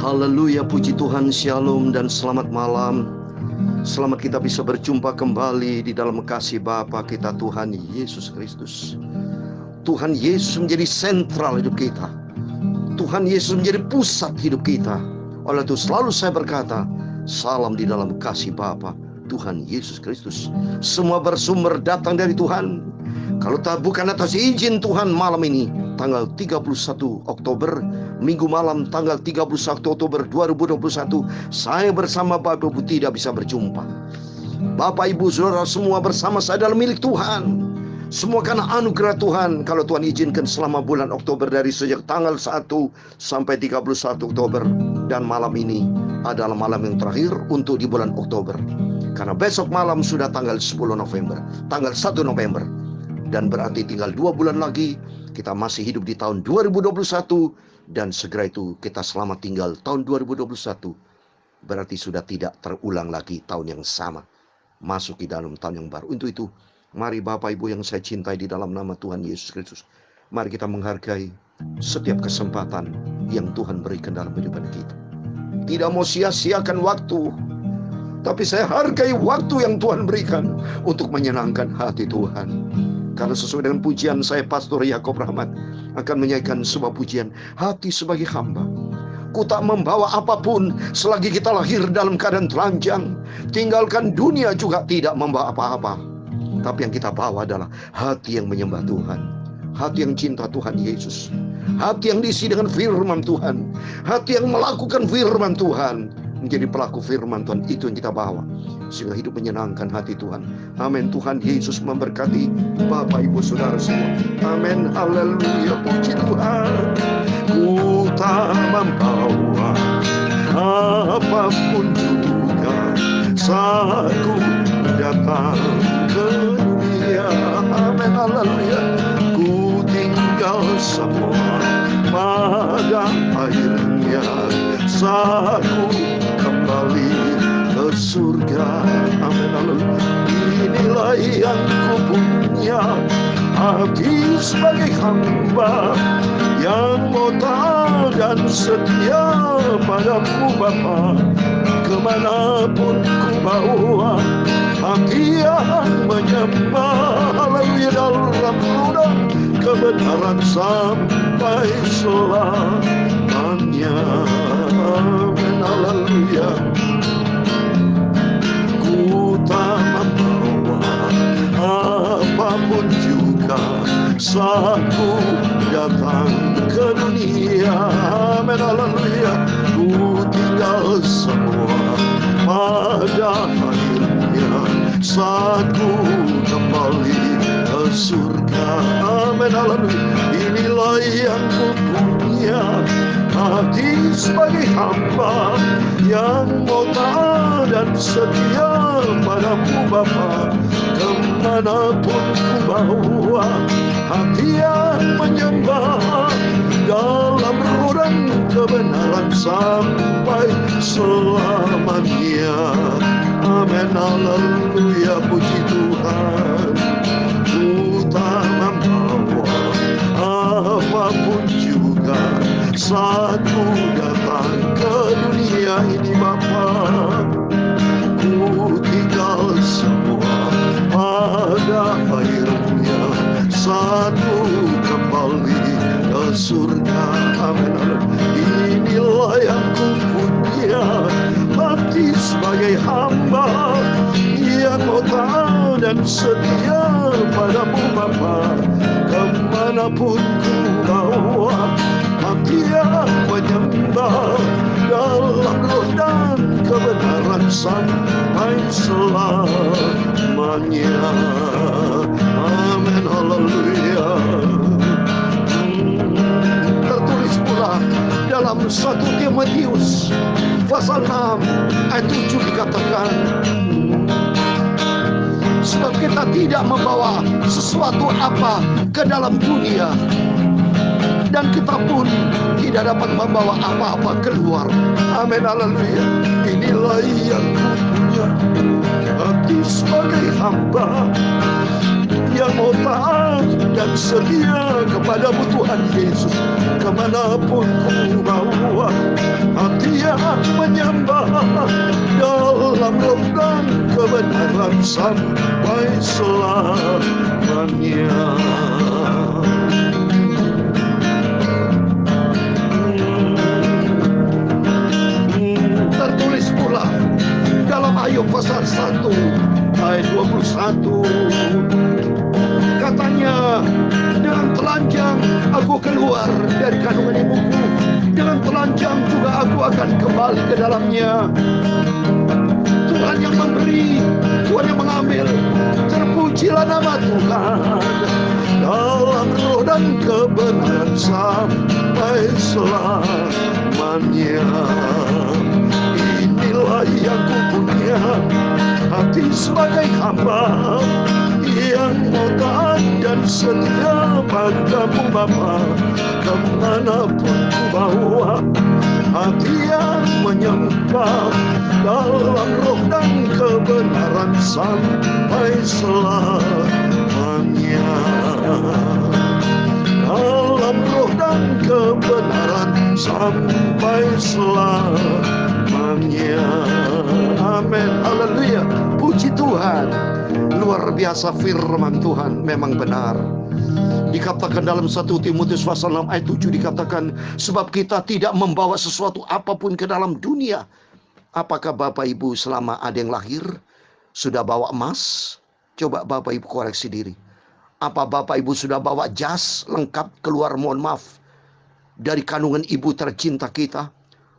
Haleluya, puji Tuhan, shalom dan selamat malam. Selamat kita bisa berjumpa kembali di dalam kasih Bapa kita Tuhan Yesus Kristus. Tuhan Yesus menjadi sentral hidup kita. Tuhan Yesus menjadi pusat hidup kita. Oleh itu selalu saya berkata, salam di dalam kasih Bapa Tuhan Yesus Kristus. Semua bersumber datang dari Tuhan. Kalau bukan atas izin Tuhan, malam ini tanggal 31 Oktober, Minggu malam tanggal 31 Oktober 2021, saya bersama Bapak Ibu tidak bisa berjumpa. Bapak Ibu Saudara semua bersama saya dalam milik Tuhan. Semua karena anugerah Tuhan. Kalau Tuhan izinkan selama bulan Oktober, dari sejak tanggal 1 sampai 31 Oktober, dan malam ini adalah malam yang terakhir untuk di bulan Oktober. Karena besok malam sudah tanggal 10 November, tanggal 1 November. Dan berarti tinggal 2 bulan lagi kita masih hidup di tahun 2021. Dan segera itu kita selamat tinggal tahun 2021. Berarti sudah tidak terulang lagi tahun yang sama, masuk di dalam tahun yang baru. Untuk itu mari Bapak Ibu yang saya cintai di dalam nama Tuhan Yesus Kristus, mari kita menghargai setiap kesempatan yang Tuhan berikan dalam kehidupan kita. Tidak mau sia-siakan waktu, tapi saya hargai waktu yang Tuhan berikan untuk menyenangkan hati Tuhan. Karena sesuai dengan pujian saya, Pastor Yakob Rahmat akan menyanyikan sebuah pujian, hati sebagai hamba. Ku tak membawa apapun selagi kita lahir dalam keadaan telanjang. Tinggalkan dunia juga tidak membawa apa-apa. Tapi yang kita bawa adalah hati yang menyembah Tuhan, hati yang cinta Tuhan Yesus, hati yang diisi dengan firman Tuhan, hati yang melakukan firman Tuhan, menjadi pelaku firman Tuhan. Itu yang kita bawa, sehingga hidup menyenangkan hati Tuhan. Amin. Tuhan Yesus memberkati Bapak Ibu Saudara semua. Amin. Haleluya, puji Tuhan. Ku tak membawa apapun juga saat ku datang ke dunia. Amin. Haleluya. Ku tinggal semua pada akhirnya saat ku kembali ke surga. Amin. Haleluya. Inilah yang ku punya, hati sebagai hamba yang mau taat dan setia padamu Bapa. Kemanapun ku bawa, hati yang menyembah. Haleluya, dalam roda kebenaran sampai selamanya. Amin. Haleluya. Ku tak membawa apapun juga saat ku datang ke dunia. Amin. Haleluya. Ku tinggal semua pada akhirnya saat ku kembali ke surga. Amin. Haleluya. Inilah yang ku punya, hati sebagai hamba yang mau taat dan setia padamu Bapa. Kemanapun ku bawa, hati yang menyembah dalam roda kebenaran sampai selamanya. Amin. Haleluya, puji Tuhan. Ku tak membawa apapun juga saat ku datang ke dunia ini Bapa. Ku tinggal semua pada akhirnya saat ku kembali ke surga. Amin. Inilah yang ku punya, hati sebagai hamba yang mau taat dan setia padamu Bapa. Kemanapun ku bawa, hati yang menyembah dalam roh dan kebenaran sampai selamanya. Amin. Haleluya. Tertulis pula dalam 1 Timotius pasal 6 ayat 7 dikatakan, sebab kita tidak membawa sesuatu apa ke dalam dunia, dan kita pun tidak dapat membawa apa-apa keluar. Amin. Haleluya. Inilah yang ku punya, hati sebagai hamba yang mau taat dan setia kepadamu Tuhan Yesus. Kemanapun ku bawa, hati yang menyembah dalam roh dan kebenaran sampai selamanya. Tertulis pula dalam Ayub pasal 1 ayat 21, katanya, dengan telanjang aku keluar dari kandungan ibuku, dengan telanjang juga aku akan kembali ke dalamnya. Tuhan yang memberi, Tuhan yang mengambil, terpujilah nama Tuhan dalam roh dan kebenaran sampai selamanya. Inilah yang kupunya, hati sebagai hamba yang mau taat dan setia padamu Bapa. Kemanapun ku bawa, hati yang menyembah dalam roh dan kebenaran sampai selamanya. Dalam roh dan kebenaran sampai selamanya. Amin. Haleluya. Puji Tuhan. Luar biasa firman Tuhan memang benar. Dikatakan dalam 1 Timotius pasal 6 ayat 7 dikatakan, sebab kita tidak membawa sesuatu apapun ke dalam dunia. Apakah Bapak Ibu selama ada yang lahir sudah bawa emas? Coba Bapak Ibu koreksi diri. Apa Bapak Ibu sudah bawa jas lengkap keluar, mohon maaf, dari kandungan ibu tercinta kita?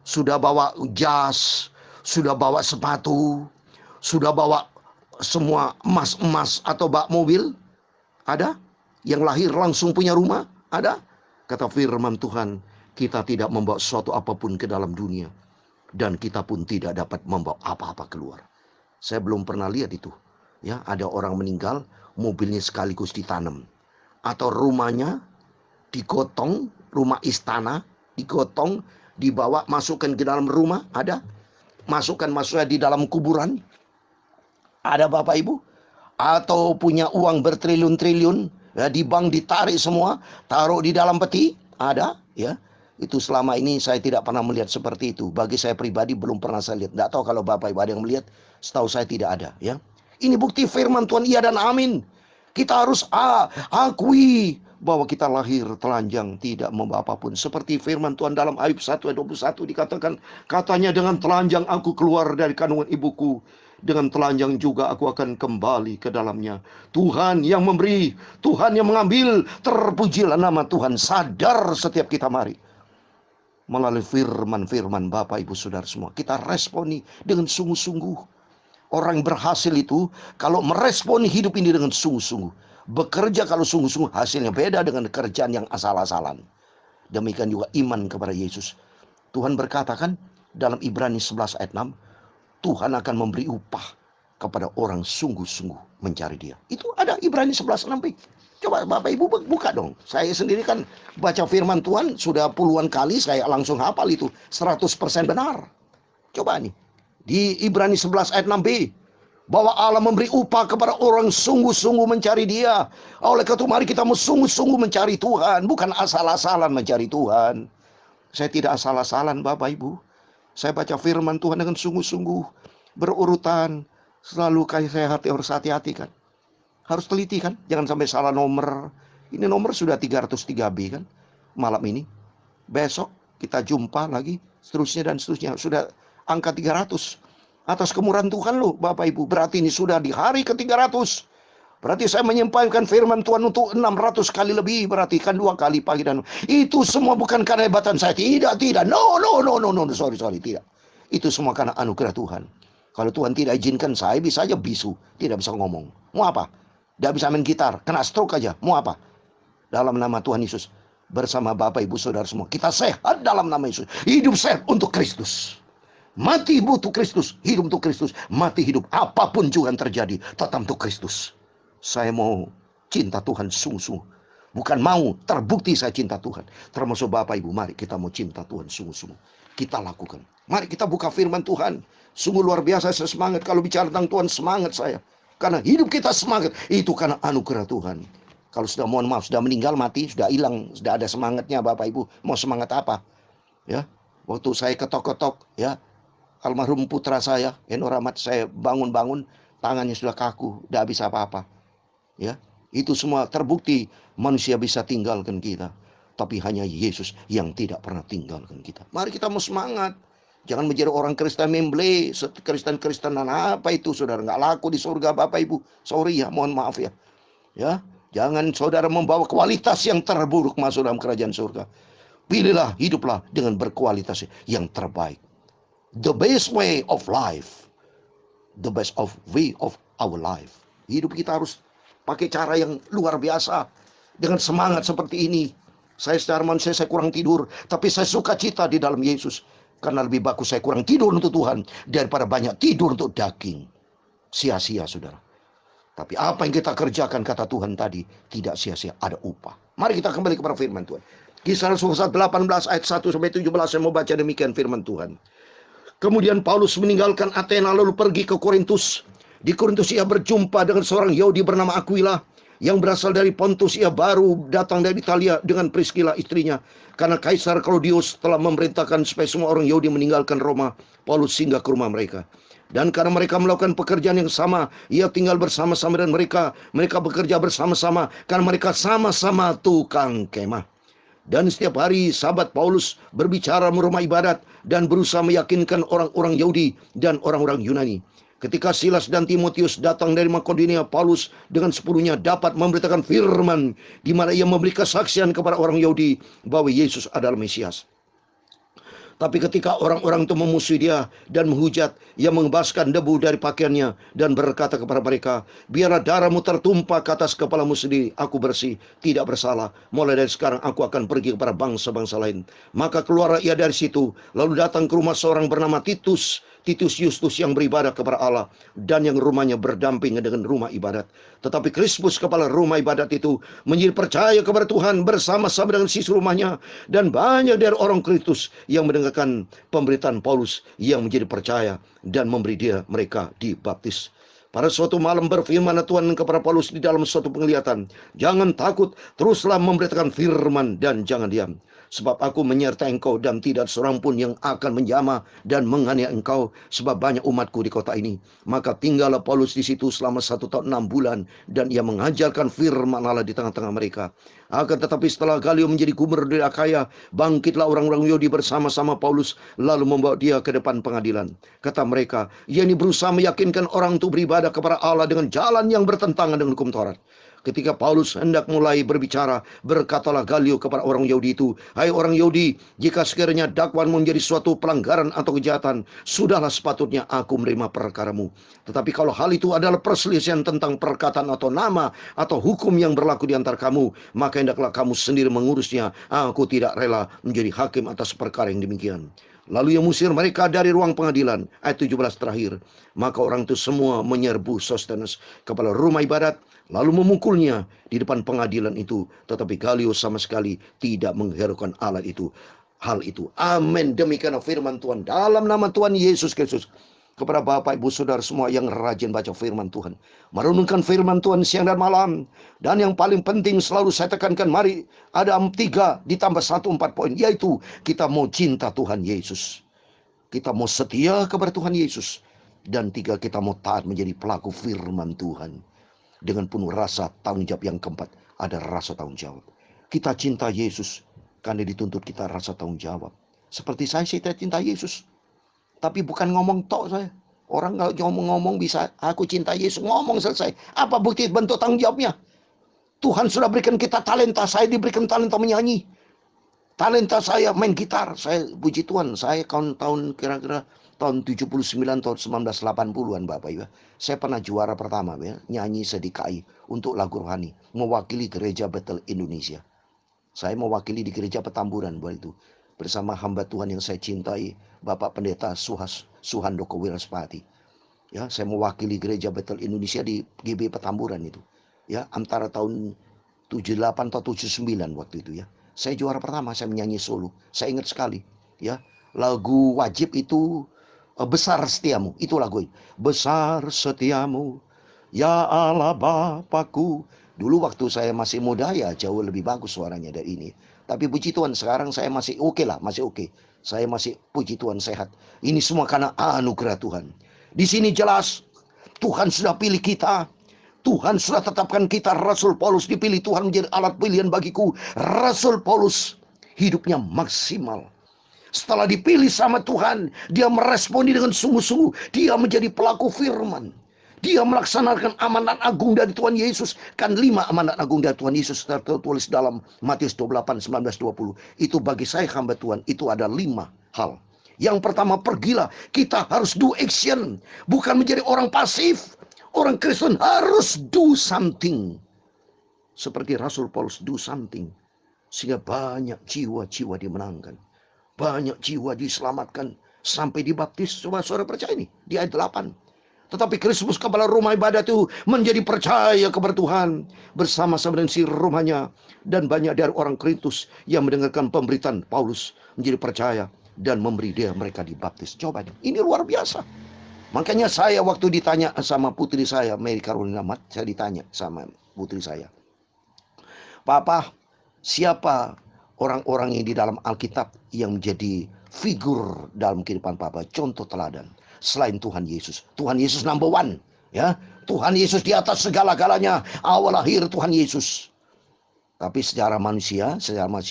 Sudah bawa jas, sudah bawa sepatu, sudah bawa semua emas-emas atau bak mobil? Ada? Yang lahir langsung punya rumah? Ada? Kata firman Tuhan, kita tidak membawa sesuatu apapun ke dalam dunia. Dan kita pun tidak dapat membawa apa-apa keluar. Saya belum pernah lihat itu. Ya, ada orang meninggal, mobilnya sekaligus ditanam. Atau rumahnya digotong, rumah istana digotong, dibawa, masukkan ke dalam rumah. Ada? Masuknya di dalam kuburan. Ada Bapak Ibu? Atau punya uang bertriliun-triliun, ya, di bank ditarik semua, taruh di dalam peti. Ada, ya. Itu selama ini saya tidak pernah melihat seperti itu. Bagi saya pribadi belum pernah saya lihat. Tidak tahu kalau Bapak Ibu ada yang melihat, setahu saya tidak ada, ya. Ini bukti firman Tuhan, iya dan amin. Kita harus akui bahwa kita lahir telanjang, tidak membawa apapun. Seperti firman Tuhan dalam Ayub 1 ayat 21 dikatakan, katanya, dengan telanjang aku keluar dari kandungan ibuku, dengan telanjang juga aku akan kembali ke dalamnya. Tuhan yang memberi, Tuhan yang mengambil, terpujilah nama Tuhan. Sadar setiap kita mari melalui firman-firman Bapak Ibu Saudara semua, kita responi dengan sungguh-sungguh. Orang berhasil itu kalau meresponi hidup ini dengan sungguh-sungguh. Bekerja kalau sungguh-sungguh, hasilnya beda dengan kerjaan yang asal-asalan. Demikian juga iman kepada Yesus. Tuhan berkata kan dalam Ibrani 11 ayat 6, Tuhan akan memberi upah kepada orang sungguh-sungguh mencari Dia. Itu ada Ibrani 11 6. Coba Bapak Ibu buka dong. Saya sendiri kan baca firman Tuhan sudah puluhan kali, saya langsung hafal itu. 100% benar. Coba nih. Di Ibrani 11 ayat 6b. Bahwa Allah memberi upah kepada orang sungguh-sungguh mencari Dia. Oleh karena itu mari kita mau sungguh-sungguh mencari Tuhan. Bukan asal-asalan mencari Tuhan. Saya tidak asal-asalan Bapak Ibu. Saya baca firman Tuhan dengan sungguh-sungguh. Berurutan. Selalu kayak saya harus hati-hati kan. Harus teliti kan. Jangan sampai salah nomor. Ini nomor sudah 303B kan. Malam ini. Besok kita jumpa lagi. Seterusnya dan seterusnya. Sudah angka 300. Atas kemurahan Tuhan loh Bapak Ibu. Berarti ini sudah di hari ke-300. Berarti saya menyampaikan firman Tuhan untuk 600 kali lebih. Berarti kan 2 kali pagi dan itu semua bukan karena hebatan saya. Tidak. No. Sorry. Tidak. Itu semua karena anugerah Tuhan. Kalau Tuhan tidak izinkan, saya bisa aja bisu. Tidak bisa ngomong. Mau apa? Tidak bisa main gitar. Kena stroke aja. Mau apa? Dalam nama Tuhan Yesus. Bersama Bapak Ibu Saudara semua. Kita sehat dalam nama Yesus. Hidup sehat untuk Kristus. Mati untuk Kristus, hidup untuk Kristus. Mati hidup, apapun juga yang terjadi, tetap untuk Kristus. Saya mau cinta Tuhan sungguh-sungguh. Bukan mau, terbukti saya cinta Tuhan. Termasuk Bapak Ibu, mari kita mau cinta Tuhan sungguh-sungguh. Kita lakukan. Mari kita buka firman Tuhan. Sungguh luar biasa, saya semangat. Kalau bicara tentang Tuhan, semangat saya. Karena hidup kita semangat, itu karena anugerah Tuhan. Kalau sudah mohon maaf, sudah meninggal, mati, sudah hilang, sudah ada semangatnya Bapak Ibu. Mau semangat apa? Ya, waktu saya ketok-ketok, ya, almarhum putra saya, Eno Rahmat, saya bangun-bangun, tangannya sudah kaku, tidak bisa apa-apa. Ya, itu semua terbukti manusia bisa tinggalkan kita, tapi hanya Yesus yang tidak pernah tinggalkan kita. Mari kita mau semangat. Jangan menjadi orang Kristen memble, Kristen-Kristenan apa itu saudara, nggak laku di surga Bapak Ibu. Sorry ya, mohon maaf ya. Ya, jangan saudara membawa kualitas yang terburuk masuk dalam kerajaan surga. Pilihlah, hiduplah dengan berkualitas yang terbaik. The best way of life, the best of way of our life. Hidup kita harus pakai cara yang luar biasa, dengan semangat seperti ini. Saya secara manusia saya kurang tidur, tapi saya suka cita di dalam Yesus. Karena lebih bagus saya kurang tidur untuk Tuhan daripada banyak tidur untuk daging. Sia-sia saudara. Tapi apa yang kita kerjakan kata Tuhan tadi tidak sia-sia, ada upah. Mari kita kembali kepada firman Tuhan. Kisah Rasul 18 ayat 1 sampai 17 saya mau baca demikian firman Tuhan. Kemudian Paulus meninggalkan Athena lalu pergi ke Korintus. Di Korintus ia berjumpa dengan seorang Yahudi bernama Aquila yang berasal dari Pontus. Ia baru datang dari Italia dengan Priscilla istrinya. Karena Kaisar Claudius telah memerintahkan supaya semua orang Yahudi meninggalkan Roma, Paulus singgah ke rumah mereka. Dan karena mereka melakukan pekerjaan yang sama, ia tinggal bersama-sama dengan mereka. Mereka bekerja bersama-sama karena mereka sama-sama tukang kemah. Dan setiap hari Sabat Paulus berbicara di rumah ibadat dan berusaha meyakinkan orang-orang Yahudi dan orang-orang Yunani. Ketika Silas dan Timotius datang dari Makedonia, Paulus dengan sepuluhnya dapat memberitakan firman, di mana ia memberi kesaksian kepada orang Yahudi bahwa Yesus adalah Mesias. Tapi ketika orang-orang itu memusuhi dia dan menghujat, ia mengebaskan debu dari pakaiannya dan berkata kepada mereka, biarlah darahmu tertumpah ke atas kepalamu sendiri, aku bersih, tidak bersalah. Mulai dari sekarang aku akan pergi kepada bangsa-bangsa lain. Maka keluar ia dari situ, lalu datang ke rumah seorang bernama Titus Justus yang beribadah kepada Allah dan yang rumahnya berdampingan dengan rumah ibadat. Tetapi Krispus kepala rumah ibadat itu menjadi percaya kepada Tuhan bersama-sama dengan sisi rumahnya, dan banyak dari orang Kristus yang mendengarkan pemberitaan Paulus yang menjadi percaya dan memberi mereka dibaptis. Pada suatu malam berfirman Tuhan kepada Paulus di dalam suatu penglihatan, jangan takut, teruslah memberitakan firman dan jangan diam. Sebab aku menyertai engkau dan tidak seorang pun yang akan menjamah dan menganiaya engkau, sebab banyak umatku di kota ini. Maka tinggallah Paulus di situ selama 1 tahun 6 bulan dan ia mengajarkan firman Allah di tengah-tengah mereka. Akan tetapi setelah Galio menjadi gubernur di Akhaya, bangkitlah orang-orang Yahudi bersama-sama Paulus lalu membawa dia ke depan pengadilan. Kata mereka, ia ini berusaha meyakinkan orang untuk beribadah kepada Allah dengan jalan yang bertentangan dengan hukum Taurat. Ketika Paulus hendak mulai berbicara, berkatalah Galio kepada orang Yahudi itu, hai orang Yahudi, jika sekiranya dakwaan menjadi suatu pelanggaran atau kejahatan, sudahlah sepatutnya aku menerima perkaramu. Tetapi kalau hal itu adalah perselisihan tentang perkataan atau nama atau hukum yang berlaku di antara kamu, maka hendaklah kamu sendiri mengurusnya. Aku tidak rela menjadi hakim atas perkara yang demikian. Lalu ia mengusir mereka dari ruang pengadilan. Ayat 17 terakhir. Maka orang itu semua menyerbu Sostenes, kepala rumah ibadat, lalu memukulnya di depan pengadilan itu. Tetapi Galio sama sekali tidak menghiraukan hal itu. Amin. Demikian firman Tuhan dalam nama Tuhan Yesus Kristus. Kepada Bapak, Ibu, Saudara semua yang rajin baca firman Tuhan, merenungkan firman Tuhan siang dan malam. Dan yang paling penting selalu saya tekankan, mari ada 3 ditambah 1 4 poin, yaitu kita mau cinta Tuhan Yesus, kita mau setia kepada Tuhan Yesus, dan 3, kita mau taat menjadi pelaku firman Tuhan dengan penuh rasa tanggung jawab. Yang keempat, ada rasa tanggung jawab. Kita cinta Yesus karena dituntut kita rasa tanggung jawab. Seperti saya cinta Yesus, tapi bukan ngomong tok saya. Orang kalau ngomong bisa, aku cinta Yesus, ngomong selesai. Apa bukti bentuk tanggung jawabnya? Tuhan sudah berikan kita talenta. Saya diberikan talenta menyanyi. Talenta saya main gitar. Saya puji Tuhan, saya tahun kira-kira tahun 79, tahun 1980-an Bapak Ibu. Saya pernah juara pertama ya, nyanyi sedikit untuk lagu rohani, mewakili gereja Bethel Indonesia. Saya mewakili di gereja Petamburan buat itu, bersama hamba Tuhan yang saya cintai, Bapak Pendeta Suhandoko Wiraspati. Ya, saya mewakili gereja Bethel Indonesia di GB Petamburan itu. Ya, antara tahun 78 atau 79 waktu itu ya. Saya juara pertama, saya menyanyi solo. Saya ingat sekali, ya. Lagu wajib itu Besar Setiamu, itu lagu itu. Besar setiamu Ya Allah Bapakku. Dulu waktu saya masih muda ya jauh lebih bagus suaranya dari ini. Tapi puji Tuhan sekarang saya masih oke lah, masih oke. Saya masih puji Tuhan sehat. Ini semua karena anugerah Tuhan. Di sini jelas Tuhan sudah pilih kita. Tuhan sudah tetapkan kita. Rasul Paulus dipilih Tuhan menjadi alat pilihan bagiku. Rasul Paulus hidupnya maksimal. Setelah dipilih sama Tuhan, dia meresponi dengan sungguh-sungguh. Dia menjadi pelaku firman. Dia melaksanakan amanat agung dari Tuhan Yesus. Kan 5 amanat agung dari Tuhan Yesus tertulis dalam Matius 28, 19, 20. Itu bagi saya hamba Tuhan, itu ada 5 hal. Yang pertama, pergilah. Kita harus do action. Bukan menjadi orang pasif. Orang Kristen harus do something. Seperti Rasul Paulus do something. Sehingga banyak jiwa-jiwa dimenangkan. Banyak jiwa diselamatkan. Sampai dibaptis. Coba saudara percaya ini. Di ayat 8. Tetapi Kristus kepala rumah ibadat itu menjadi percaya kepada Tuhan bersama-sama dengan si rumahnya. Dan banyak dari orang Korintus yang mendengarkan pemberitaan Paulus menjadi percaya dan memberi dia mereka dibaptis. Coba ini luar biasa. Makanya saya waktu ditanya sama putri saya, Mary Carolina Mat, saya ditanya sama putri saya, Papa, siapa orang-orang yang di dalam Alkitab yang menjadi figur dalam kehidupan Papa, contoh teladan? Selain Tuhan Yesus. Tuhan Yesus number one. Ya, Tuhan Yesus di atas segala-galanya. Awal lahir Tuhan Yesus. Tapi secara manusia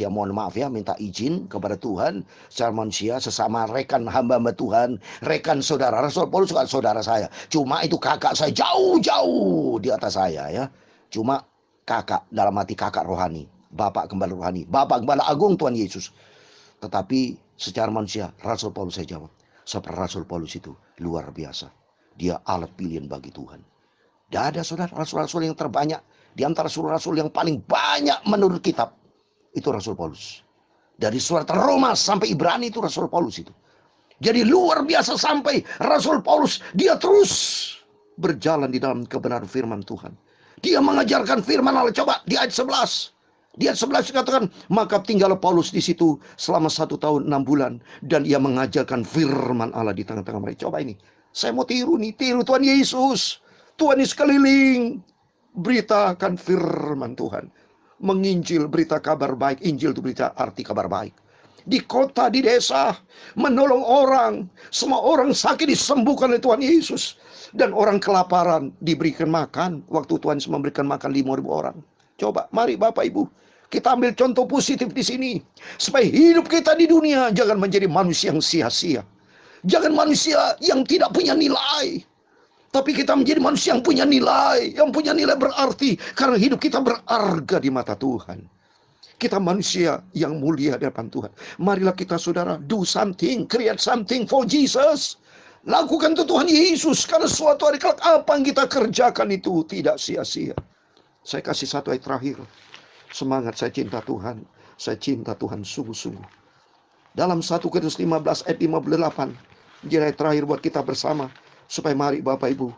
mohon maaf ya, minta izin kepada Tuhan. Secara manusia, sesama rekan hamba-hamba Tuhan, rekan saudara. Rasul Paulus juga saudara saya. Cuma itu kakak saya jauh-jauh di atas saya ya. Cuma kakak, dalam hati kakak rohani. Bapak gembala rohani. Bapak gembala agung Tuhan Yesus. Tetapi secara manusia, Rasul Paulus saya jawab. Seperti Rasul Paulus itu luar biasa. Dia alat pilihan bagi Tuhan. Dan ada saudara rasul-rasul yang terbanyak. Di antara rasul-rasul yang paling banyak menurut kitab. Itu Rasul Paulus. Dari surat Roma sampai Ibrani itu Rasul Paulus itu. Jadi luar biasa sampai Rasul Paulus. Dia terus berjalan di dalam kebenaran firman Tuhan. Dia mengajarkan firman Allah. Coba di ayat 11. Di ayat 11 dikatakan, maka tinggal Paulus di situ selama 1 tahun 6 bulan. Dan ia mengajarkan firman Allah di tengah-tengah mereka. Coba ini, saya mau tiru nih, tiru Tuhan Yesus. Tuhan Yesus keliling, beritakan firman Tuhan. Menginjil, berita kabar baik. Injil itu berita arti kabar baik. Di kota, di desa, menolong orang. Semua orang sakit disembuhkan oleh Tuhan Yesus. Dan orang kelaparan diberikan makan. Waktu Tuhan Yesus memberikan makan 5.000 orang. Coba, mari Bapak Ibu, kita ambil contoh positif di sini. Supaya hidup kita di dunia jangan menjadi manusia yang sia-sia. Jangan manusia yang tidak punya nilai. Tapi kita menjadi manusia yang punya nilai. Yang punya nilai berarti. Karena hidup kita berharga di mata Tuhan. Kita manusia yang mulia di hadapan Tuhan. Marilah kita saudara, do something, create something for Jesus. Lakukan untuk Tuhan Yesus. Karena suatu hari kelak apa yang kita kerjakan itu tidak sia-sia. Saya kasih satu ayat terakhir. Semangat, saya cinta Tuhan. Saya cinta Tuhan sungguh-sungguh. Dalam 1 Korintus 15 ayat 58. Jadi ayat terakhir buat kita bersama. Supaya mari Bapak Ibu,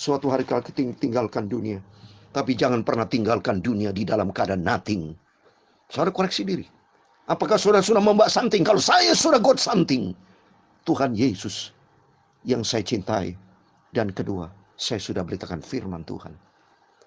suatu hari kalau kita tinggalkan dunia. Tapi jangan pernah tinggalkan dunia di dalam keadaan nothing. Saudara koreksi diri. Apakah saudara sudah membawa something? Kalau saya sudah got something. Tuhan Yesus yang saya cintai. Dan kedua, saya sudah beritakan firman Tuhan.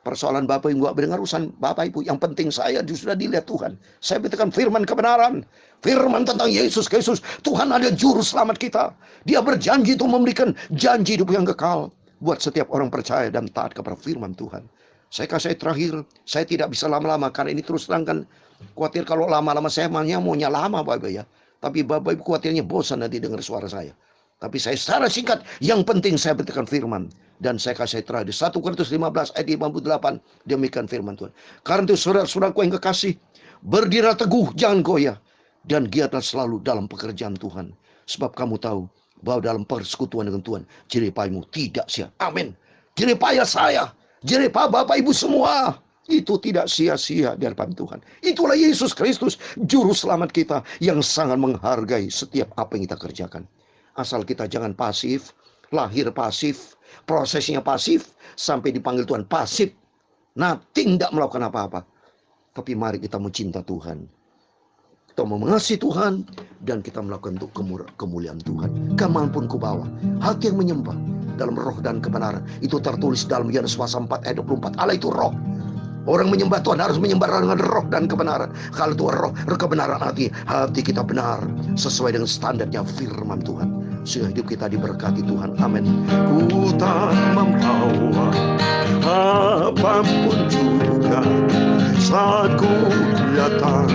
Persoalan Bapak Ibu gak mendengar urusan Bapak Ibu. Yang penting saya sudah dilihat Tuhan. Saya beritakan firman kebenaran. Firman tentang Yesus Kristus. Tuhan ada juru selamat kita. Dia berjanji untuk memberikan janji hidup yang kekal. Buat setiap orang percaya dan taat kepada firman Tuhan. Saya kasih terakhir. Saya tidak bisa lama-lama. Karena ini terus terang kan. Khawatir kalau lama-lama saya maunya lama Bapak Ibu ya. Tapi Bapak Ibu khawatirnya bosan nanti dengar suara saya. Tapi saya secara singkat, yang penting saya beritakan firman. Dan saya kasih terakhir 1 Korintus 15 ayat 58, demikian firman Tuhan. Karena itu saudara-saudaraku yang kekasih, berdirilah teguh, jangan goyah. Dan giatlah selalu dalam pekerjaan Tuhan. Sebab kamu tahu bahwa dalam persekutuan dengan Tuhan, jeripaymu tidak sia. Amin. Jeripaya saya, jeripaya Bapak Ibu semua, itu tidak sia-sia di hadapan Tuhan. Itulah Yesus Kristus, juru selamat kita, yang sangat menghargai setiap apa yang kita kerjakan. Asal kita jangan pasif, lahir pasif, prosesnya pasif, sampai dipanggil Tuhan pasif. Nothing, tidak melakukan apa-apa. Tapi mari kita mencinta Tuhan. Kita mau mengasihi Tuhan. Dan kita melakukan untuk kemuliaan Tuhan. Kemanapun ku bawa, hati yang menyembah, dalam roh dan kebenaran. Itu tertulis dalam Yohanes pasal 4 ayat 24. Allah itu roh. Orang menyembah Tuhan harus menyembah dengan roh dan kebenaran. Kalau itu roh kebenaran, hati kita benar sesuai dengan standarnya firman Tuhan, sehingga hidup kita diberkati Tuhan. Amin. Ku tak membawa apapun juga saat ku datang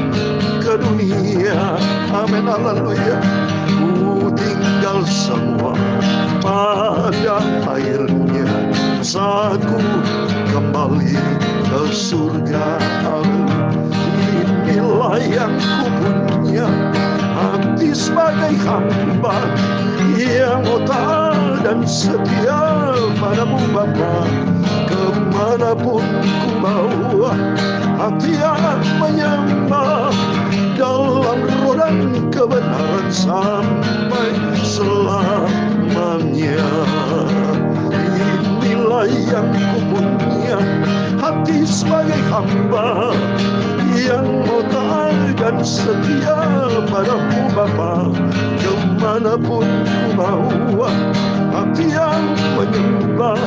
ke dunia. Amin, haleluya. Ku tinggal semua pada akhirnya saat ku kembali ke surga. Inilah yang ku punya, hati sebagai hamba yang otak dan setia padamu Bapa. Kemanapun ku bawa, hati yang menyembah dalam roh dan kebenaran sampai selamanya. Inilah yang ku punya, hati sebagai hamba yang otak dan setia padamu Bapa. Kemanapun ku bawa, hati yang menyembah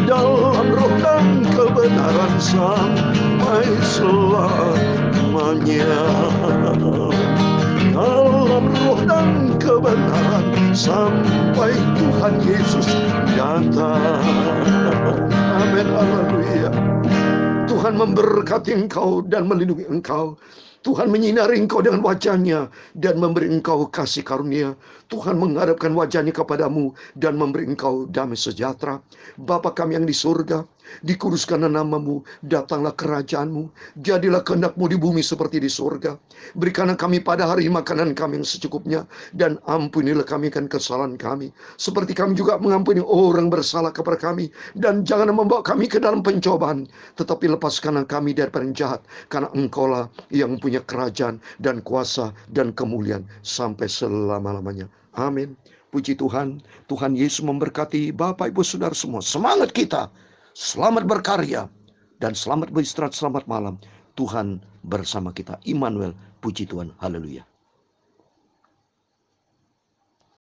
dalam roh dan kebenaran sampai selamanya. Dalam roh dan kebenaran sampai Tuhan Yesus datang. Amin, haleluya. Tuhan memberkati engkau dan melindungi engkau. Tuhan menyinari engkau dengan wajah-Nya dan memberi engkau kasih karunia. Tuhan menghadapkan wajah-Nya kepadamu dan memberi engkau damai sejahtera. Bapa kami yang di surga, dikuduskanlah nama-Mu, datanglah kerajaan-Mu, jadilah kehendak-Mu di bumi seperti di surga. Berikanlah kami pada hari makanan kami yang secukupnya, dan ampunilah kami kan kesalahan kami, seperti kami juga mengampuni orang bersalah kepada kami. Dan jangan membawa kami ke dalam pencobaan, tetapi lepaskanlah kami daripada yang jahat, karena Engkaulah yang punya kerajaan dan kuasa dan kemuliaan sampai selama-lamanya. Amin. Puji Tuhan. Tuhan Yesus memberkati Bapak Ibu Saudara semua. Semangat kita, selamat berkarya, dan selamat beristirahat, selamat malam. Tuhan bersama kita. Immanuel. Puji Tuhan. Haleluya.